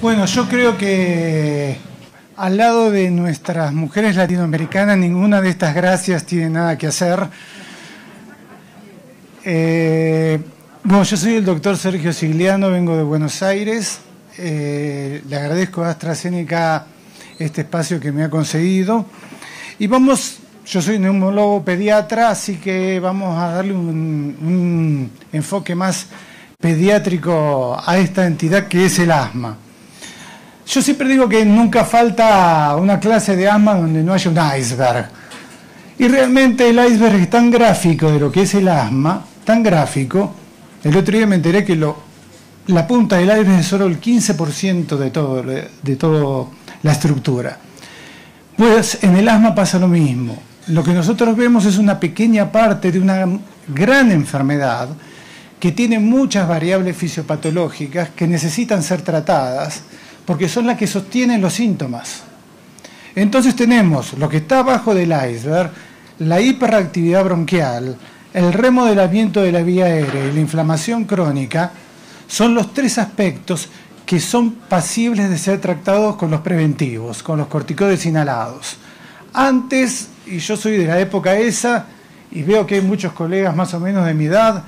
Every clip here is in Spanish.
Bueno, yo creo que al lado de nuestras mujeres latinoamericanas, ninguna de estas gracias tiene nada que hacer. Bueno, yo soy el doctor Sergio Sigliano, vengo de Buenos Aires. Le agradezco a AstraZeneca este espacio que me ha concedido. Y yo soy neumólogo pediatra, así que vamos a darle un enfoque más pediátrico a esta entidad que es el asma. Yo siempre digo que nunca falta una clase de asma donde no haya un iceberg. Y realmente el iceberg es tan gráfico de lo que es el asma, tan gráfico. El otro día me enteré que la punta del iceberg es solo el 15% de toda la estructura. Pues en el asma pasa lo mismo. Lo que nosotros vemos es una pequeña parte de una gran enfermedad que tiene muchas variables fisiopatológicas que necesitan ser tratadas porque son las que sostienen los síntomas. Entonces tenemos lo que está abajo del iceberg, la hiperactividad bronquial, el remodelamiento de la vía aérea y la inflamación crónica, son los tres aspectos que son pasibles de ser tratados con los preventivos, con los corticoides inhalados. Antes, y yo soy de la época esa, y veo que hay muchos colegas más o menos de mi edad,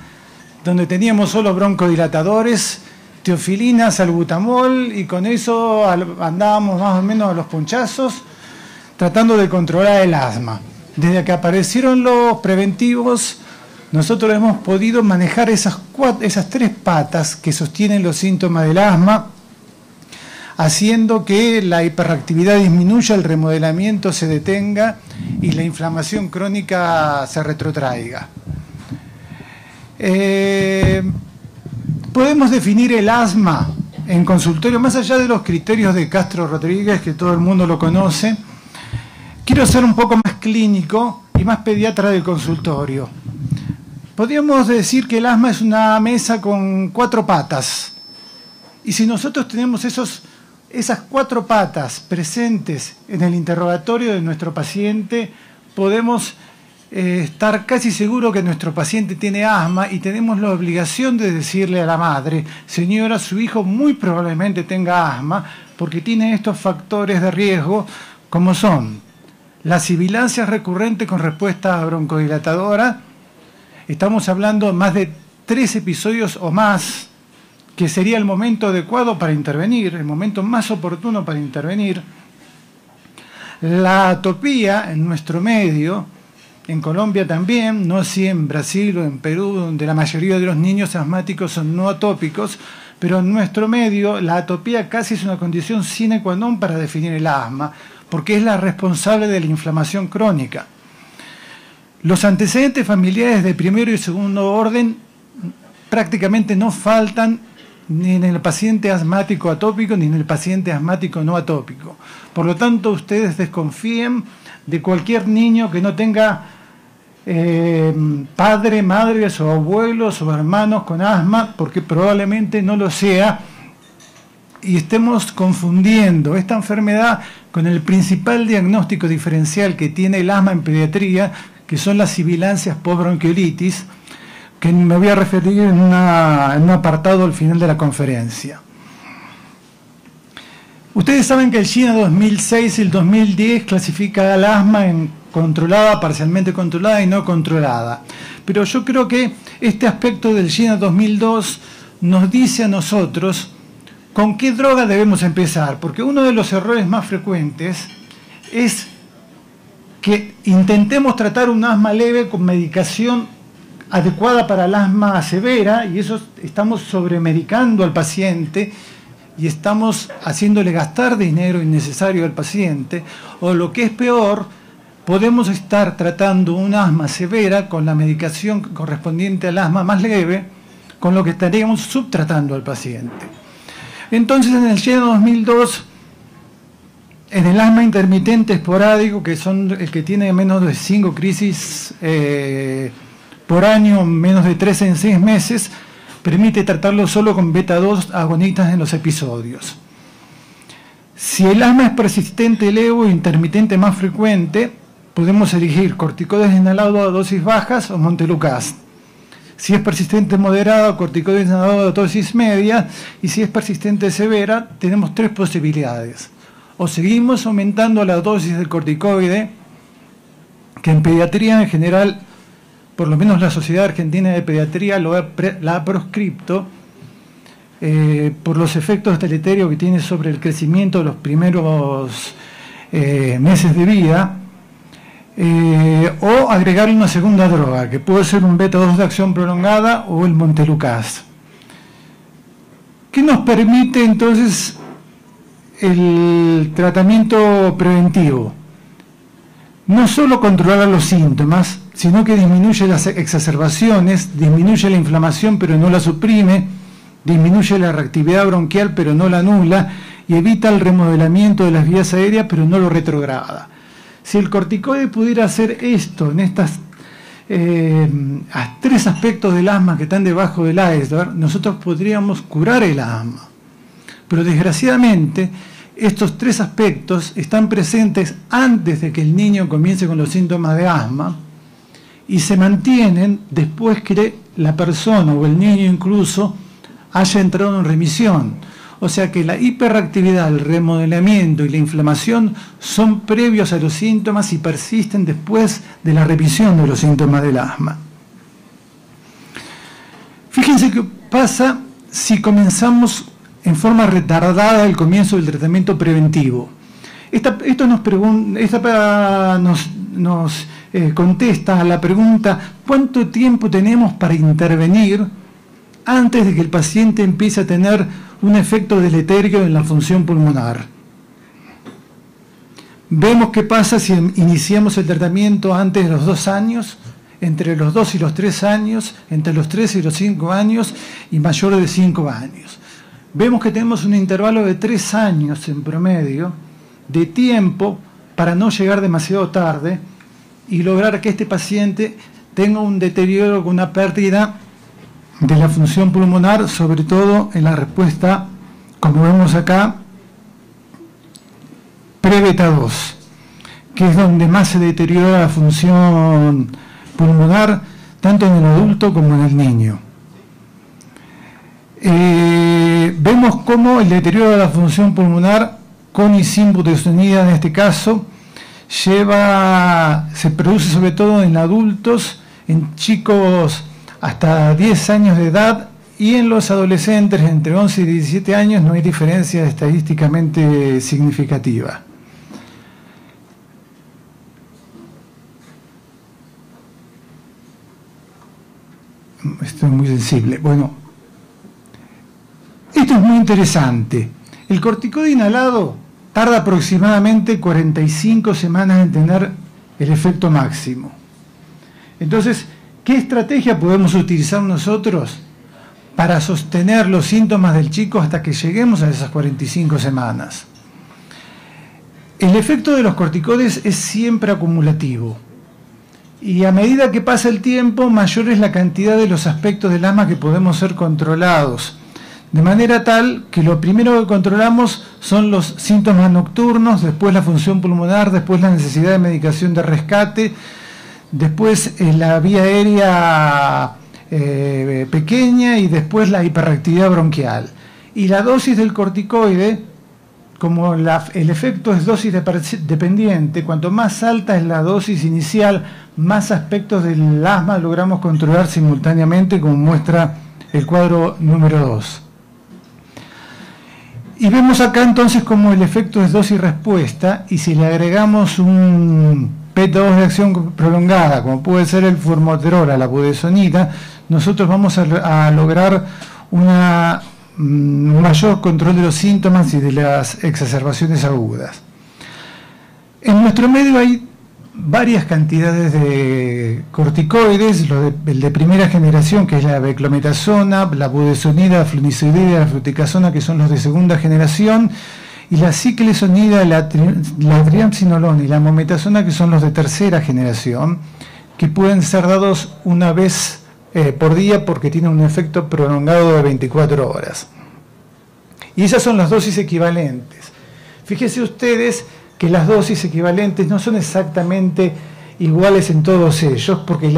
donde teníamos solo broncodilatadores, teofilina, salbutamol, y con eso andábamos más o menos a los ponchazos, tratando de controlar el asma. Desde que aparecieron los preventivos, nosotros hemos podido manejar esas tres patas que sostienen los síntomas del asma, haciendo que la hiperactividad disminuya, el remodelamiento se detenga y la inflamación crónica se retrotraiga. Podemos definir el asma en consultorio, más allá de los criterios de Castro Rodríguez, que todo el mundo lo conoce. Quiero ser un poco más clínico y más pediatra del consultorio. Podríamos decir que el asma es una mesa con 4 patas. Y si nosotros tenemos esas 4 patas presentes en el interrogatorio de nuestro paciente, podemos estar casi seguro que nuestro paciente tiene asma y tenemos la obligación de decirle a la madre: señora, su hijo muy probablemente tenga asma porque tiene estos factores de riesgo, como son la sibilancia recurrente con respuesta broncodilatadora. Estamos hablando de más de 3 episodios o más, que sería el momento adecuado para intervenir, el momento más oportuno para intervenir. La atopía en nuestro medio, en Colombia también, no así en Brasil o en Perú, donde la mayoría de los niños asmáticos son no atópicos, pero en nuestro medio la atopía casi es una condición sine qua non para definir el asma, porque es la responsable de la inflamación crónica. Los antecedentes familiares de primero y segundo orden prácticamente no faltan ni en el paciente asmático atópico ni en el paciente asmático no atópico. Por lo tanto, ustedes desconfíen de cualquier niño que no tenga padre, madre, o abuelos o hermanos con asma, porque probablemente no lo sea, y estemos confundiendo esta enfermedad con el principal diagnóstico diferencial que tiene el asma en pediatría, que son las sibilancias post-bronquiolitis, que me voy a referir en un apartado al final de la conferencia. Ustedes saben que el GINA 2006 y el 2010 clasifica al asma en controlada, parcialmente controlada y no controlada. Pero yo creo que este aspecto del GINA 2002 nos dice a nosotros con qué droga debemos empezar, porque uno de los errores más frecuentes es que intentemos tratar un asma leve con medicación adecuada para el asma severa, y eso estamos sobremedicando al paciente y estamos haciéndole gastar dinero innecesario al paciente, o lo que es peor, podemos estar tratando un asma severa con la medicación correspondiente al asma más leve, con lo que estaríamos subtratando al paciente. Entonces, en el GINA 2002, en el asma intermitente esporádico, que son el que tiene menos de 5 crisis por año, menos de 3 en 6 meses, permite tratarlo solo con beta-2 agonistas en los episodios. Si el asma es persistente, leve o intermitente más frecuente, podemos elegir corticoides inhalados a dosis bajas o montelukast. Si es persistente moderada, corticoides inhalador de dosis media, y si es persistente severa, tenemos 3 posibilidades. O seguimos aumentando la dosis del corticoide, que en pediatría en general, por lo menos la Sociedad Argentina de Pediatría la ha proscripto, por los efectos deleterios que tiene sobre el crecimiento de los primeros meses de vida, o agregarle una segunda droga, que puede ser un beta-2 de acción prolongada o el montelukast. ¿Qué nos permite entonces el tratamiento preventivo? No solo controlar los síntomas, sino que disminuye las exacerbaciones, disminuye la inflamación pero no la suprime, disminuye la reactividad bronquial pero no la anula, y evita el remodelamiento de las vías aéreas pero no lo retrograda. Si el corticoide pudiera hacer esto en estas 3 aspectos del asma que están debajo del iceberg, nosotros podríamos curar el asma. Pero desgraciadamente estos 3 aspectos están presentes antes de que el niño comience con los síntomas de asma y se mantienen después que la persona o el niño incluso haya entrado en remisión. O sea que la hiperactividad, el remodelamiento y la inflamación son previos a los síntomas y persisten después de la revisión de los síntomas del asma. Fíjense qué pasa si comenzamos en forma retardada el comienzo del tratamiento preventivo. Esto nos contesta a la pregunta: ¿cuánto tiempo tenemos para intervenir antes de que el paciente empiece a tener un efecto deleterio en la función pulmonar? Vemos qué pasa si iniciamos el tratamiento antes de los 2 años, entre los 2 y los 3 años, entre los 3 y los 5 años y mayor de 5 años. Vemos que tenemos un intervalo de 3 años en promedio de tiempo para no llegar demasiado tarde y lograr que este paciente tenga un deterioro con una pérdida de la función pulmonar, sobre todo en la respuesta, como vemos acá, pre-beta-2, que es donde más se deteriora la función pulmonar, tanto en el adulto como en el niño. Vemos cómo el deterioro de la función pulmonar con y sin budesonida, en este caso, se produce sobre todo en adultos, en chicos hasta 10 años de edad, y en los adolescentes entre 11 y 17 años no hay diferencia estadísticamente significativa. Esto es muy sensible. Bueno, esto es muy interesante. El corticoide inhalado tarda aproximadamente 45 semanas en tener el efecto máximo. Entonces, ¿qué estrategia podemos utilizar nosotros para sostener los síntomas del chico hasta que lleguemos a esas 45 semanas? El efecto de los corticoides es siempre acumulativo. Y a medida que pasa el tiempo, mayor es la cantidad de los aspectos del asma que podemos ser controlados. De manera tal que lo primero que controlamos son los síntomas nocturnos, después la función pulmonar, después la necesidad de medicación de rescate, después la vía aérea pequeña y después la hiperactividad bronquial. Y la dosis del corticoide, como el efecto es dosis dependiente, cuanto más alta es la dosis inicial, más aspectos del asma logramos controlar simultáneamente, como muestra el cuadro número 2. Y vemos acá entonces como el efecto es dosis-respuesta, y si le agregamos un beta-2 de acción prolongada, como puede ser el formoterol a la budesonida, nosotros vamos a lograr un mayor control de los síntomas y de las exacerbaciones agudas. En nuestro medio hay varias cantidades de corticoides, el de primera generación, que es la beclometasona, la budesonida, la flunisolida, la fluticasona, que son los de segunda generación, y la ciclesonida, la triamcinolona y la mometasona, que son los de tercera generación, que pueden ser dados una vez por día porque tienen un efecto prolongado de 24 horas. Y esas son las dosis equivalentes. Fíjense ustedes que las dosis equivalentes no son exactamente iguales en todos ellos, porque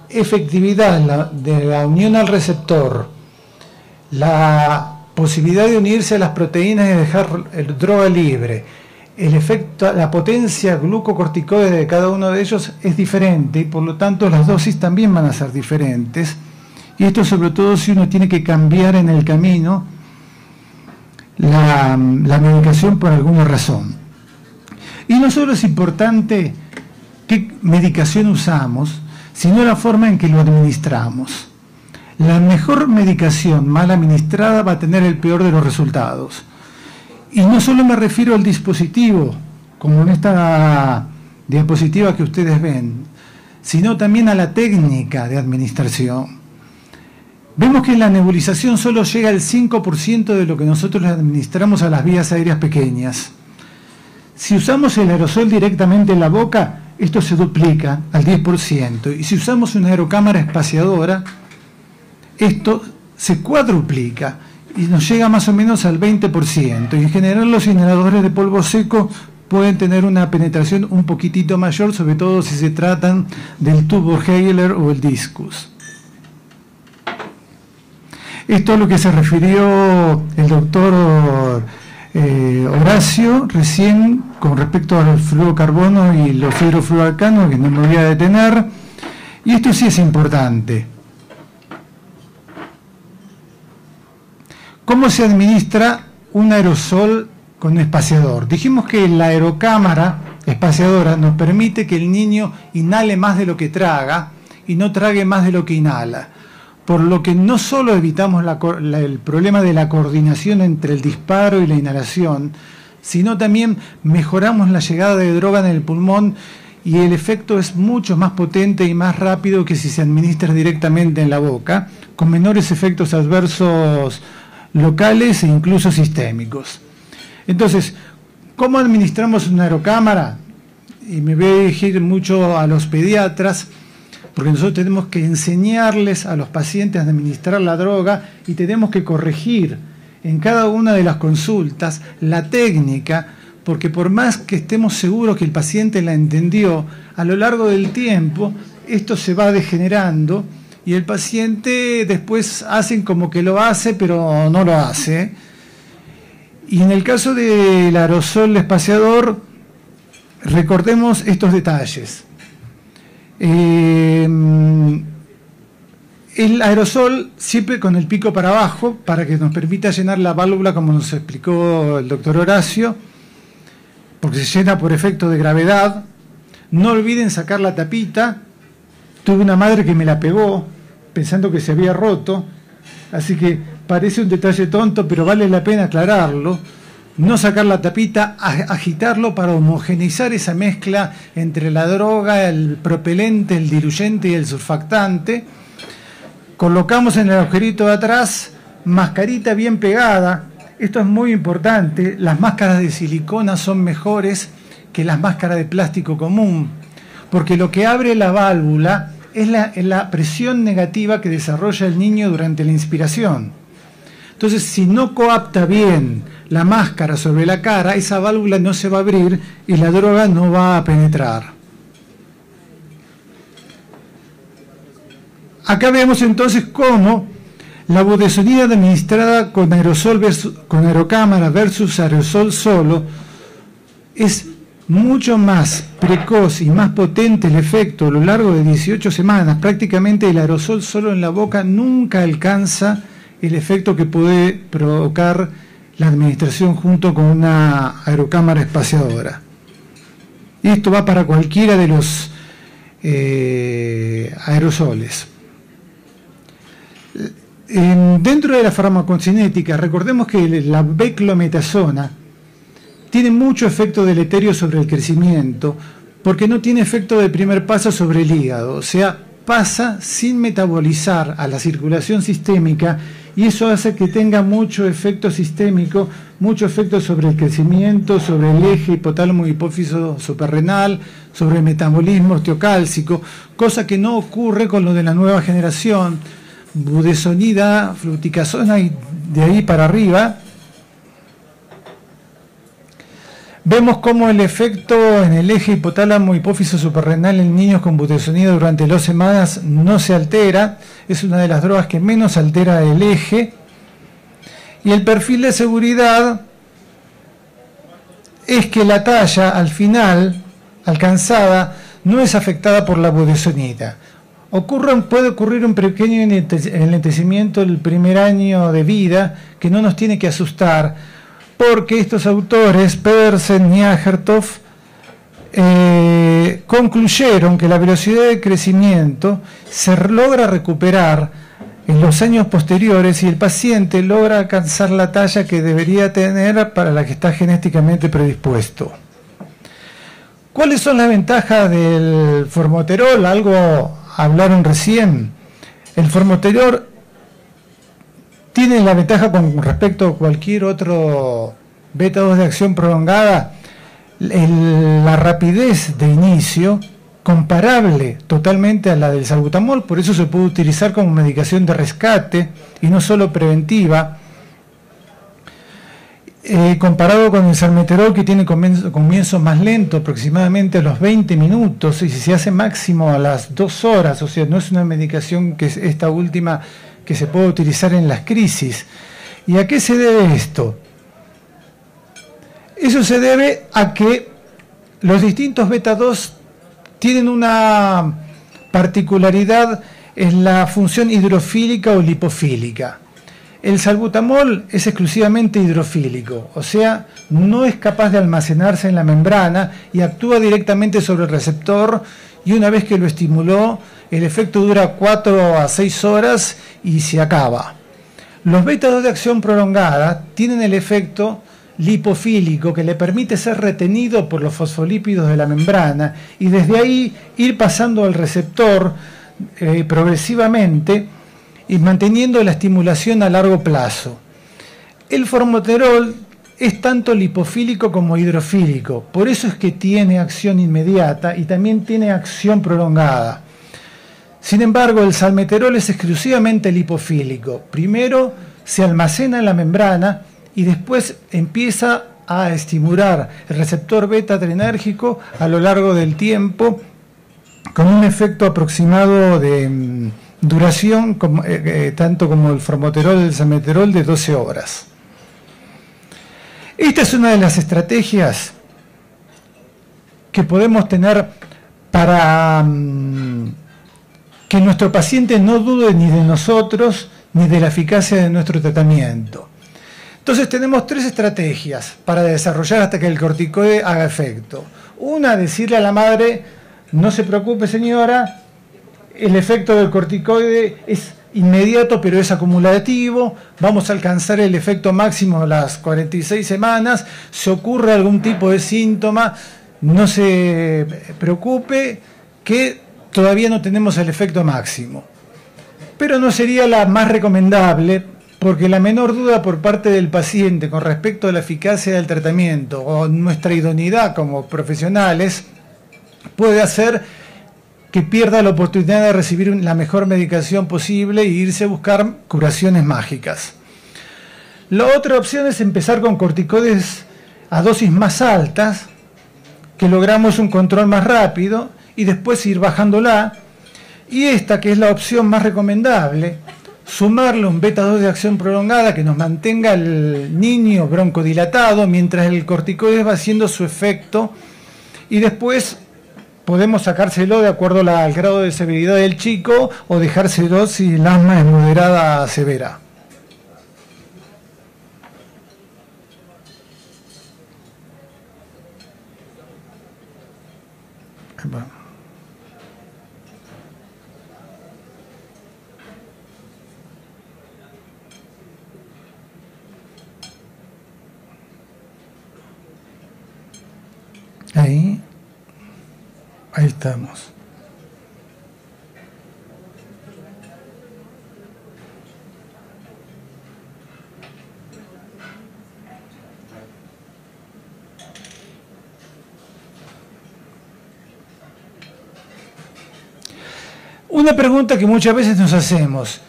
efectividad de la unión al receptor, la posibilidad de unirse a las proteínas y dejar droga libre, el efecto, la potencia glucocorticoide de cada uno de ellos es diferente y por lo tanto las dosis también van a ser diferentes. Y esto sobre todo si uno tiene que cambiar en el camino la medicación por alguna razón. Y no solo es importante qué medicación usamos, sino la forma en que lo administramos. La mejor medicación mal administrada va a tener el peor de los resultados. Y no solo me refiero al dispositivo, como en esta diapositiva que ustedes ven, sino también a la técnica de administración. Vemos que la nebulización solo llega al 5% de lo que nosotros le administramos a las vías aéreas pequeñas. Si usamos el aerosol directamente en la boca, esto se duplica al 10%. Y si usamos una aerocámara espaciadora, esto se cuadruplica y nos llega más o menos al 20%. Y en general los inhaladores de polvo seco pueden tener una penetración un poquitito mayor, sobre todo si se tratan del tubo Hailer o el discus. Esto es lo que se refirió el doctor Horacio recién con respecto al fluorocarbono y los hidrofluoroalcanos, que no me voy a detener. Y esto sí es importante. ¿Cómo se administra un aerosol con espaciador? Dijimos que la aerocámara espaciadora nos permite que el niño inhale más de lo que traga y no trague más de lo que inhala. Por lo que no solo evitamos el problema de la coordinación entre el disparo y la inhalación, sino también mejoramos la llegada de droga en el pulmón y el efecto es mucho más potente y más rápido que si se administra directamente en la boca, con menores efectos adversos locales e incluso sistémicos. Entonces, ¿cómo administramos una aerocámara? Y me voy a dirigir mucho a los pediatras, porque nosotros tenemos que enseñarles a los pacientes a administrar la droga y tenemos que corregir en cada una de las consultas la técnica, porque por más que estemos seguros que el paciente la entendió, a lo largo del tiempo esto se va degenerando y el paciente después hacen como que lo hace, pero no lo hace. Y en el caso del aerosol espaciador, recordemos estos detalles. El aerosol siempre con el pico para abajo para que nos permita llenar la válvula como nos explicó el doctor Horacio, porque se llena por efecto de gravedad. No olviden sacar la tapita. Tuve una madre que me la pegó pensando que se había roto, así que parece un detalle tonto, pero vale la pena aclararlo. No sacar la tapita, agitarlo para homogeneizar esa mezcla entre la droga, el propelente, el diluyente y el surfactante. Colocamos en el agujerito de atrás, mascarita bien pegada. Esto es muy importante. Las máscaras de silicona son mejores que las máscaras de plástico común, porque lo que abre la válvula es la presión negativa que desarrolla el niño durante la inspiración. Entonces, si no coapta bien la máscara sobre la cara, esa válvula no se va a abrir y la droga no va a penetrar. Acá vemos entonces cómo la budesonida administrada con aerosol con aerocámara versus aerosol solo es mucho más precoz y más potente el efecto a lo largo de 18 semanas. Prácticamente el aerosol solo en la boca nunca alcanza el efecto que puede provocar la administración junto con una aerocámara espaciadora. Y esto va para cualquiera de los aerosoles. Dentro de la farmacocinética, recordemos que la beclometasona tiene mucho efecto deleterio sobre el crecimiento, porque no tiene efecto de primer paso sobre el hígado, o sea, pasa sin metabolizar a la circulación sistémica, y eso hace que tenga mucho efecto sistémico, mucho efecto sobre el crecimiento, sobre el eje hipotálamo hipófiso suprarrenal, sobre el metabolismo osteocálcico, cosa que no ocurre con lo de la nueva generación, budesonida, fluticasona y de ahí para arriba. Vemos cómo el efecto en el eje hipotálamo hipófiso suprarrenal en niños con budesonida durante 2 semanas no se altera. Es una de las drogas que menos altera el eje. Y el perfil de seguridad es que la talla al final alcanzada no es afectada por la budesonida. Puede ocurrir un pequeño enlentecimiento el primer año de vida que no nos tiene que asustar, porque estos autores, Pedersen y Agertoft, concluyeron que la velocidad de crecimiento se logra recuperar en los años posteriores y el paciente logra alcanzar la talla que debería tener para la que está genéticamente predispuesto. ¿Cuáles son las ventajas del formoterol? Algo hablaron recién. El formoterol tiene la ventaja con respecto a cualquier otro beta-2 de acción prolongada, la rapidez de inicio comparable totalmente a la del salbutamol, por eso se puede utilizar como medicación de rescate y no solo preventiva, comparado con el salmeterol, que tiene comienzo más lento, aproximadamente a los 20 minutos, y si se hace máximo a las 2 horas, o sea, no es una medicación que es esta última que se puede utilizar en las crisis. ¿Y a qué se debe esto? Eso se debe a que los distintos beta-2 tienen una particularidad en la función hidrofílica o lipofílica. El salbutamol es exclusivamente hidrofílico, o sea, no es capaz de almacenarse en la membrana y actúa directamente sobre el receptor, y una vez que lo estimuló, el efecto dura 4 a 6 horas y se acaba. Los beta-2 de acción prolongada tienen el efecto lipofílico que le permite ser retenido por los fosfolípidos de la membrana y desde ahí ir pasando al receptor progresivamente y manteniendo la estimulación a largo plazo. El formoterol es tanto lipofílico como hidrofílico, por eso es que tiene acción inmediata y también tiene acción prolongada. Sin embargo, el salmeterol es exclusivamente lipofílico. Primero se almacena en la membrana y después empieza a estimular el receptor beta adrenérgico a lo largo del tiempo, con un efecto aproximado de duración, tanto como el formoterol y el salmeterol, de 12 horas. Esta es una de las estrategias que podemos tener para que nuestro paciente no dude ni de nosotros ni de la eficacia de nuestro tratamiento. Entonces tenemos 3 estrategias para desarrollar hasta que el corticoide haga efecto. Una, decirle a la madre: no se preocupe, señora, el efecto del corticoide es inmediato, pero es acumulativo, vamos a alcanzar el efecto máximo a las 46 semanas, si ocurre algún tipo de síntoma, no se preocupe, que todavía no tenemos el efecto máximo. Pero no sería la más recomendable, porque la menor duda por parte del paciente con respecto a la eficacia del tratamiento o nuestra idoneidad como profesionales puede hacer que pierda la oportunidad de recibir la mejor medicación posible e irse a buscar curaciones mágicas. La otra opción es empezar con corticoides a dosis más altas, que logramos un control más rápido, y después ir bajándola. Y esta, que es la opción más recomendable, sumarle un beta-2 de acción prolongada que nos mantenga el niño broncodilatado mientras el corticoide va haciendo su efecto, y después podemos sacárselo de acuerdo al grado de severidad del chico o dejárselo si el asma es moderada a severa. Ahí estamos. Una pregunta que muchas veces nos hacemos: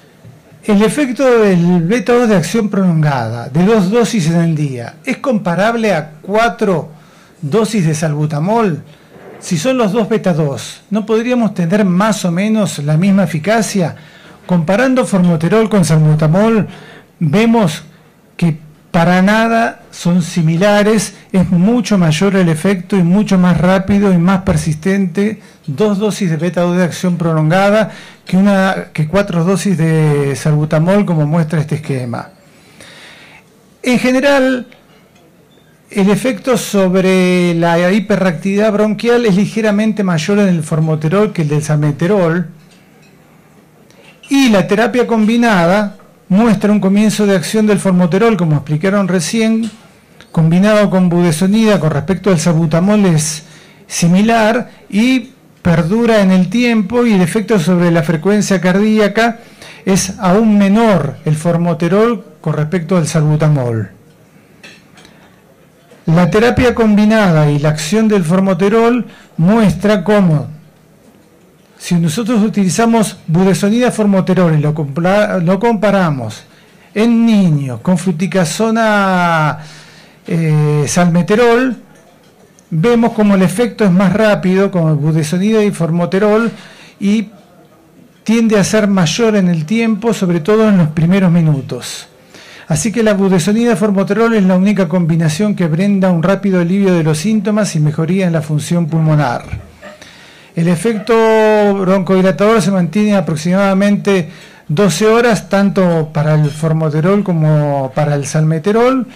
¿el efecto del beta-2 de acción prolongada de 2 dosis en el día es comparable a 4 dosis de salbutamol, si son los dos beta 2, ¿no podríamos tener más o menos la misma eficacia? Comparando formoterol con salbutamol, vemos que para nada son similares, es mucho mayor el efecto y mucho más rápido y más persistente, 2 dosis de beta 2 de acción prolongada que 4 dosis de salbutamol, como muestra este esquema. En general, el efecto sobre la hiperreactividad bronquial es ligeramente mayor en el formoterol que el del salmeterol, y la terapia combinada muestra un comienzo de acción del formoterol, como explicaron recién, combinado con budesonida con respecto al salbutamol es similar y perdura en el tiempo, y el efecto sobre la frecuencia cardíaca es aún menor el formoterol con respecto al salbutamol. La terapia combinada y la acción del formoterol muestra cómo, si nosotros utilizamos budesonida formoterol y lo comparamos en niños con fluticasona salmeterol, vemos como el efecto es más rápido con budesonida y formoterol y tiende a ser mayor en el tiempo, sobre todo en los primeros minutos. Así que la budesonida formoterol es la única combinación que brinda un rápido alivio de los síntomas y mejoría en la función pulmonar. El efecto broncodilatador se mantiene aproximadamente 12 horas, tanto para el formoterol como para el salmeterol,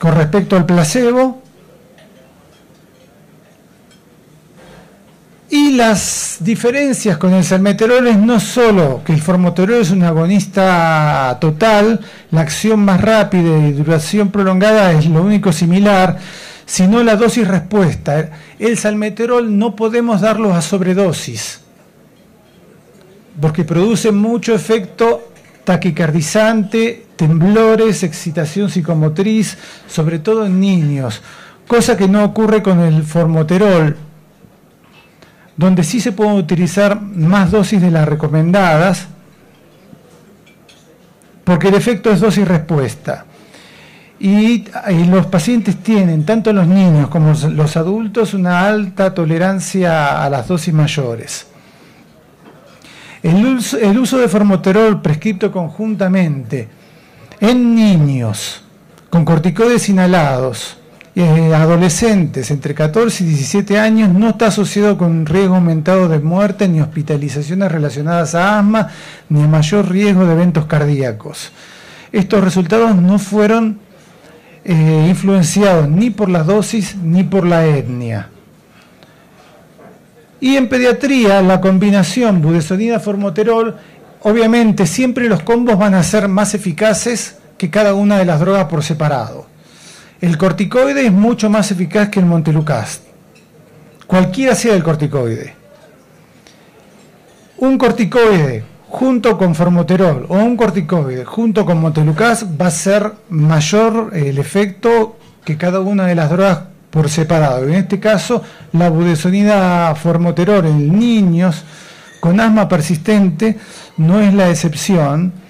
con respecto al placebo. Y las diferencias con el salmeterol es no solo que el formoterol es un agonista total, la acción más rápida y duración prolongada es lo único similar, sino la dosis respuesta. El salmeterol no podemos darlo a sobredosis, porque produce mucho efecto taquicardizante, temblores, excitación psicomotriz, sobre todo en niños, cosa que no ocurre con el formoterol, donde sí se pueden utilizar más dosis de las recomendadas, porque el efecto es dosis-respuesta. Y los pacientes tienen, tanto los niños como los adultos, una alta tolerancia a las dosis mayores. El uso de formoterol prescrito conjuntamente en niños con corticoides inhalados, adolescentes entre 14 y 17 años, no está asociado con un riesgo aumentado de muerte, ni hospitalizaciones relacionadas a asma, ni a mayor riesgo de eventos cardíacos. Estos resultados no fueron influenciados ni por las dosis ni por la etnia. Y en pediatría, la combinación budesonida-formoterol, obviamente siempre los combos van a ser más eficaces que cada una de las drogas por separado. El corticoide es mucho más eficaz que el montelukast, cualquiera sea el corticoide. Un corticoide junto con formoterol o un corticoide junto con montelukast va a ser mayor el efecto que cada una de las drogas por separado. En este caso, la budesonida formoterol en niños con asma persistente no es la excepción.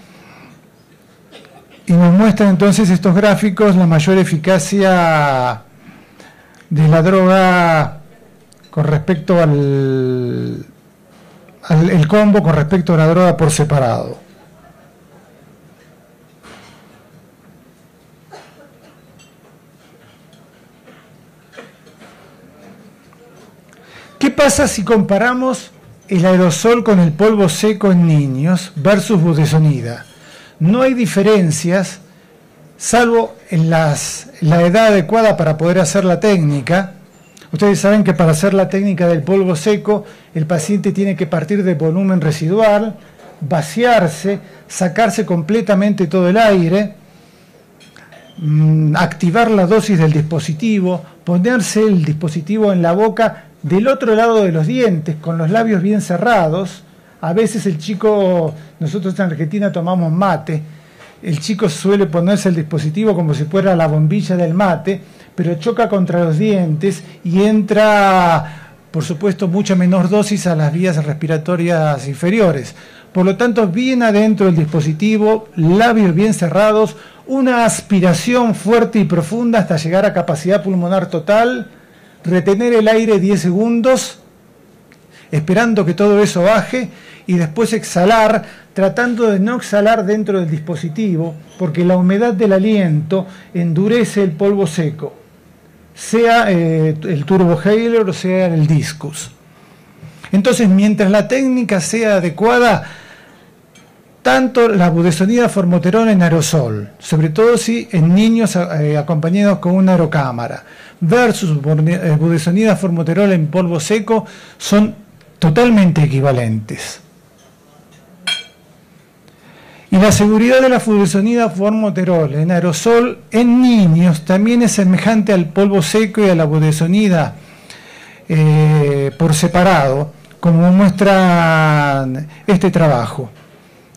Y nos muestran entonces estos gráficos la mayor eficacia de la droga con respecto el combo con respecto a la droga por separado. ¿Qué pasa si comparamos el aerosol con el polvo seco en niños versus budesonida? No hay diferencias, salvo en la edad adecuada para poder hacer la técnica. Ustedes saben que para hacer la técnica del polvo seco, el paciente tiene que partir del volumen residual, vaciarse, sacarse completamente todo el aire, activar la dosis del dispositivo, ponerse el dispositivo en la boca del otro lado de los dientes, con los labios bien cerrados. A veces el chico, nosotros en Argentina tomamos mate, el chico suele ponerse el dispositivo como si fuera la bombilla del mate, pero choca contra los dientes y entra, por supuesto, mucha menor dosis a las vías respiratorias inferiores. Por lo tanto, bien adentro del dispositivo, labios bien cerrados, una aspiración fuerte y profunda hasta llegar a capacidad pulmonar total, retener el aire 10 segundos, esperando que todo eso baje, y después exhalar, tratando de no exhalar dentro del dispositivo, porque la humedad del aliento endurece el polvo seco, sea el turbohaler o sea el discus. Entonces, mientras la técnica sea adecuada, tanto la budesonida formoterol en aerosol, sobre todo si en niños acompañados con una aerocámara, versus budesonida formoterol en polvo seco, son totalmente equivalentes. Y la seguridad de la budesonida formoterol en aerosol en niños también es semejante al polvo seco y a la budesonida por separado, como muestra este trabajo.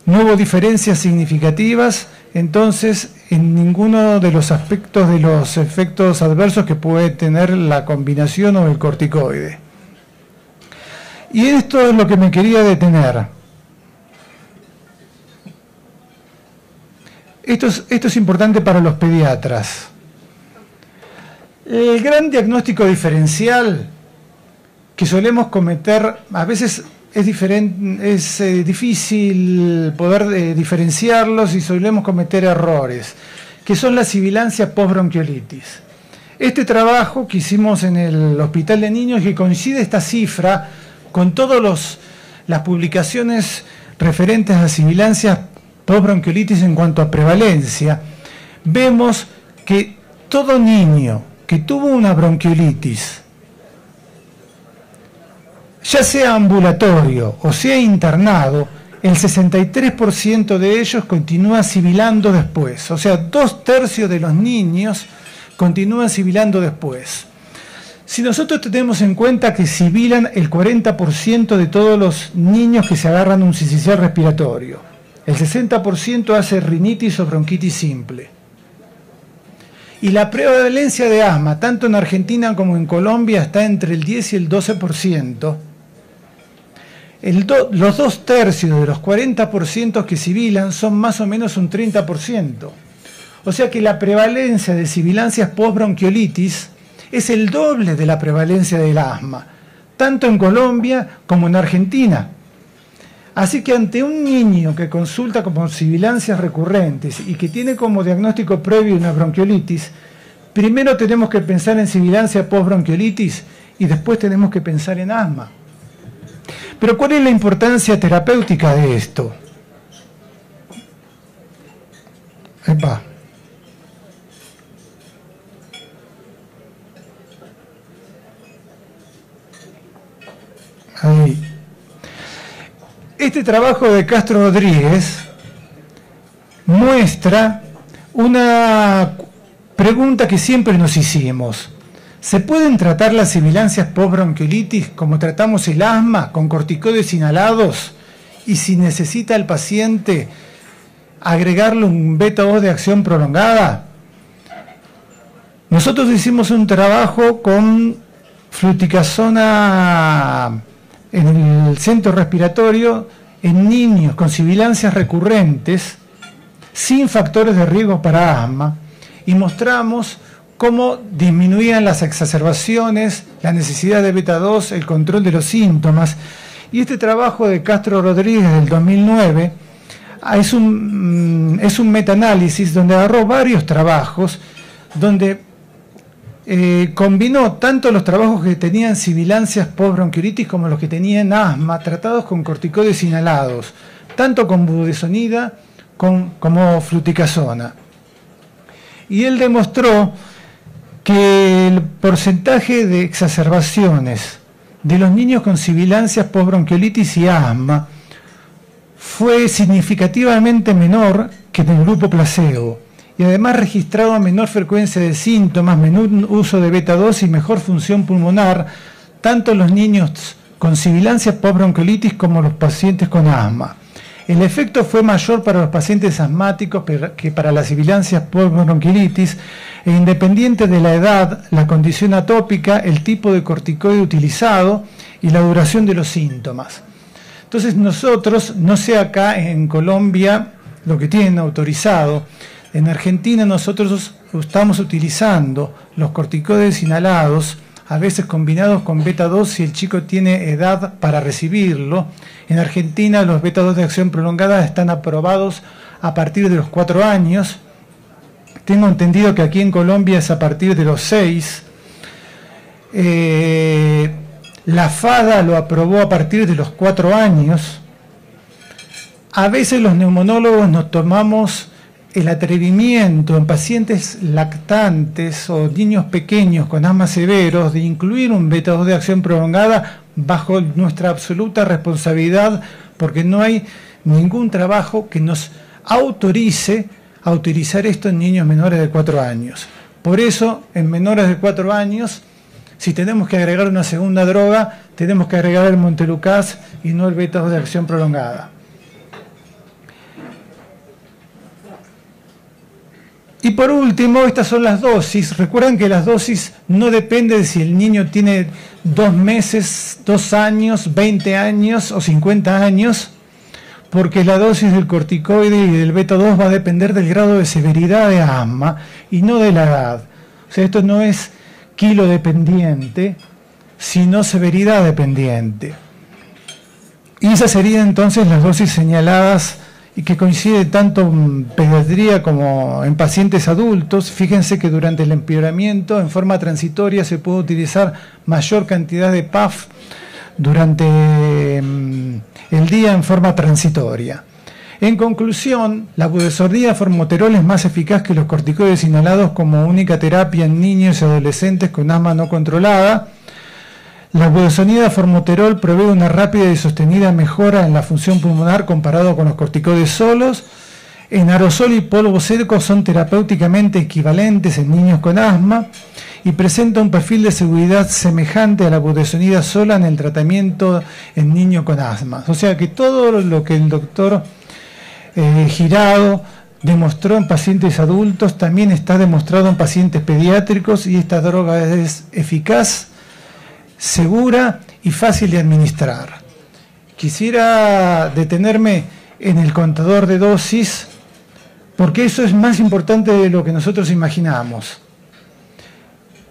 No hubo diferencias significativas, entonces, en ninguno de los aspectos de los efectos adversos que puede tener la combinación o el corticoide. Y esto es lo que me quería detener. Esto es importante para los pediatras. El gran diagnóstico diferencial que solemos cometer, a veces es difícil poder diferenciarlos y solemos cometer errores, que son la sibilancia postbronquiolitis. Este trabajo que hicimos en el Hospital de Niños, que coincide esta cifra con todas las publicaciones referentes a sibilancias postbronquiolitis en cuanto a prevalencia, vemos que todo niño que tuvo una bronquiolitis, ya sea ambulatorio o sea internado, el 63% de ellos continúa sibilando después. O sea, 2/3 de los niños continúan sibilando después. Si nosotros tenemos en cuenta que sibilan el 40% de todos los niños que se agarran un sincicial respiratorio, el 60% hace rinitis o bronquitis simple. Y la prevalencia de asma, tanto en Argentina como en Colombia, está entre el 10 y el 12%. Los 2/3 de los 40% que sibilan son más o menos un 30%. O sea que la prevalencia de sibilancias postbronquiolitis es el doble de la prevalencia del asma, tanto en Colombia como en Argentina. Así que ante un niño que consulta con sibilancias recurrentes y que tiene como diagnóstico previo una bronquiolitis, primero tenemos que pensar en sibilancia postbronquiolitis y después tenemos que pensar en asma. Pero ¿cuál es la importancia terapéutica de esto? Epa. Ahí. Este trabajo de Castro Rodríguez muestra una pregunta que siempre nos hicimos. ¿Se pueden tratar las sibilancias postbronquiolitis como tratamos el asma, con corticoides inhalados? Y si necesita el paciente agregarle un beta-2 de acción prolongada. Nosotros hicimos un trabajo con fluticasona en el centro respiratorio en niños con sibilancias recurrentes sin factores de riesgo para asma y mostramos cómo disminuían las exacerbaciones, la necesidad de beta-2, el control de los síntomas. Y este trabajo de Castro Rodríguez del 2009 es un metaanálisis donde agarró varios trabajos, donde combinó tanto los trabajos que tenían sibilancias postbronquiolitis como los que tenían asma, tratados con corticoides inhalados, tanto con budesonida como fluticasona. Y él demostró que el porcentaje de exacerbaciones de los niños con sibilancias postbronquiolitis y asma fue significativamente menor que en el grupo placebo, y además registraba menor frecuencia de síntomas, menor uso de beta-2 y mejor función pulmonar, tanto en los niños con sibilancias postbronquiolitis como los pacientes con asma. El efecto fue mayor para los pacientes asmáticos que para las sibilancias postbronquiolitis, e independiente de la edad, la condición atópica, el tipo de corticoide utilizado y la duración de los síntomas. Entonces nosotros, no sé acá en Colombia lo que tienen autorizado, En Argentina nosotros estamos utilizando los corticoides inhalados, a veces combinados con beta 2 si el chico tiene edad para recibirlo. En Argentina los beta 2 de acción prolongada están aprobados a partir de los 4 años. Tengo entendido que aquí en Colombia es a partir de los 6. La FADA lo aprobó a partir de los 4 años. A veces los neumonólogos nos tomamos el atrevimiento en pacientes lactantes o niños pequeños con asma severos de incluir un beta 2 de acción prolongada bajo nuestra absoluta responsabilidad, porque no hay ningún trabajo que nos autorice a utilizar esto en niños menores de 4 años. Por eso, en menores de 4 años, si tenemos que agregar una segunda droga, tenemos que agregar el montelukast y no el beta 2 de acción prolongada. Y por último, estas son las dosis. Recuerden que las dosis no dependen de si el niño tiene 2 meses, 2 años, 20 años o 50 años, porque la dosis del corticoide y del beta 2 va a depender del grado de severidad de asma y no de la edad. O sea, esto no es kilo dependiente, sino severidad dependiente. Y esas serían entonces las dosis señaladas y que coincide tanto en pediatría como en pacientes adultos. Fíjense que durante el empeoramiento, en forma transitoria, se puede utilizar mayor cantidad de PAF durante el día en forma transitoria. En conclusión, la budesonida formoterol es más eficaz que los corticoides inhalados como única terapia en niños y adolescentes con asma no controlada. La budesonida formoterol provee una rápida y sostenida mejora en la función pulmonar comparado con los corticoides solos. En aerosol y polvo seco son terapéuticamente equivalentes en niños con asma y presenta un perfil de seguridad semejante a la budesonida sola en el tratamiento en niños con asma. O sea que todo lo que el doctor Girado demostró en pacientes adultos también está demostrado en pacientes pediátricos, y esta droga es eficaz, segura y fácil de administrar. Quisiera detenerme en el contador de dosis, porque eso es más importante de lo que nosotros imaginamos.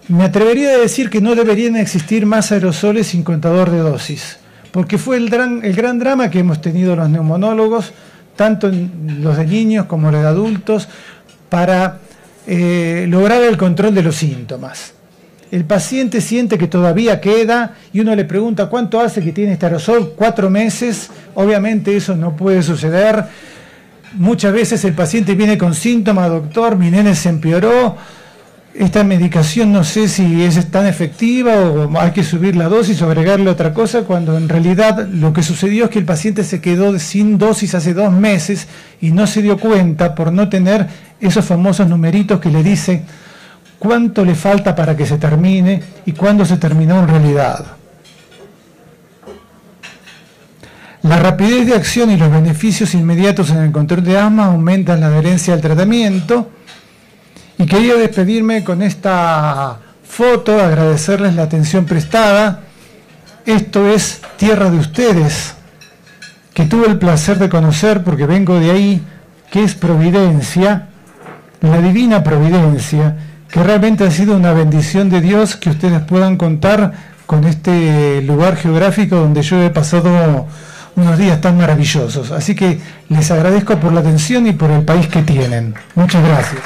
Me atrevería a decir que no deberían existir más aerosoles sin contador de dosis, porque fue el gran drama que hemos tenido los neumonólogos, tanto en los de niños como los de adultos, para lograr el control de los síntomas. El paciente siente que todavía queda y uno le pregunta ¿cuánto hace que tiene este aerosol? 4 meses. Obviamente eso no puede suceder. Muchas veces el paciente viene con síntomas: doctor, mi nene se empeoró, esta medicación no sé si es tan efectiva o hay que subir la dosis o agregarle otra cosa, cuando en realidad lo que sucedió es que el paciente se quedó sin dosis hace 2 meses y no se dio cuenta por no tener esos famosos numeritos que le dicen cuánto le falta para que se termine y cuándo se terminó en realidad. La rapidez de acción y los beneficios inmediatos en el control de asma aumentan la adherencia al tratamiento. Y quería despedirme con esta foto, agradecerles la atención prestada. Esto es tierra de ustedes, que tuve el placer de conocer porque vengo de ahí, que es Providencia, la divina Providencia, que realmente ha sido una bendición de Dios que ustedes puedan contar con este lugar geográfico donde yo he pasado unos días tan maravillosos. Así que les agradezco por la atención y por el país que tienen. Muchas gracias.